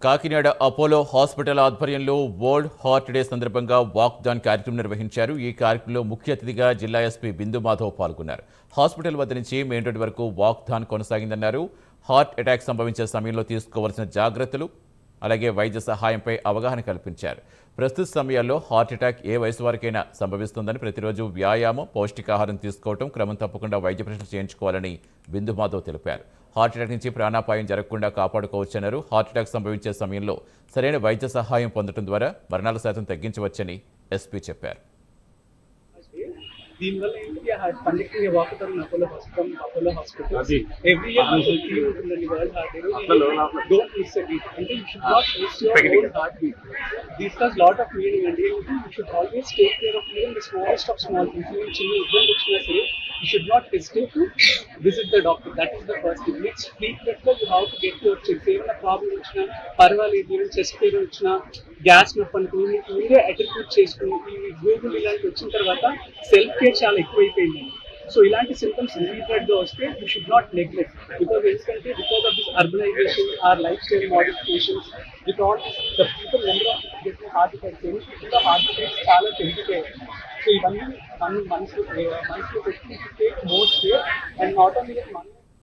Kakinada Apollo hospital ఆధ్వర్యంలో world heart day సందర్భంగా walkathon కార్యక్రమం నిర్వహించారు. ఈ కార్యక్రమంలో ముఖ్య అతిథిగా జిల్లా ఎస్పీ బిందు మాధవ్ పాల్గొన్నారు. హాస్పిటల్ వద్ద నుంచి మెయిన్ రోడ్ వరకు వాక్థాన్ కొనసాగిందన్నారు. హార్ట్ అటాక్ సంభవించే సమయంలో తీసుకోవాల్సిన జాగ్రత్తలు, అలాగే వైద్య సహాయంపై అవగాహన కల్పించారు. ప్రస్తుత సమయాల్లో హార్ట్ అటాక్ ఏ వయసు వారికైనా సంభవిస్తుందని, ప్రతిరోజు వ్యాయామం, పౌష్టికాహారం తీసుకోవడం, క్రమం తప్పకుండా వైద్య పరీక్షలు చేయించుకోవాలని బిందు మాధవ్ తెలిపారు. హార్ట్ అటాక్ నుంచి ప్రాణాపాయం జరగకుండా కాపాడుకోవచ్చన్నారు. హార్ట్ అటాక్ సంభవించే సమయంలో సరైన వైద్య సహాయం పొందడం ద్వారా మరణాల శాతం తగ్గించవచ్చని ఎస్పీ చెప్పారు. దీనివల్ల ఏంటి conducting walkathon Apollo hospital every year మనకు థీమ్ ఉంటుందండి world heart day. Don't miss a beat అంటే you should not miss your own heartbeat. This has lot of meaning అండి. You should always take care of even the smallest of small things. చిన్న ఇబ్బంది వచ్చినా సరే you should not hesitate to visit the doctor. That is the first thing. Next, frequently you have to get your checks. Even a problem వచ్చినా పర్వాలేదు, even chest pain వచ్చినా, gas నొప్పి అనుకుని మీరే అట్రిబ్యూట్ చేసుకుని ఈ గూగుల్ ఇలాంటి వచ్చిన తర్వాత సెల్ఫ్ కేర్ చాలా ఎక్కువైపోయింది. సో ఇలాంటి సింటమ్స్ రిపీటెడ్గా వస్తే యూ షుడ్ నాట్ నెగ్లెక్ట్. ఎందుకంటే because of this urbanization, or life style modifications, with all the people number of getting heart attacks, కూడా హార్ట్ అటాక్స్ చాలా పెరిగిపోయాయి. సో ఇవన్నీ మనసులో పెట్టి take more care and not only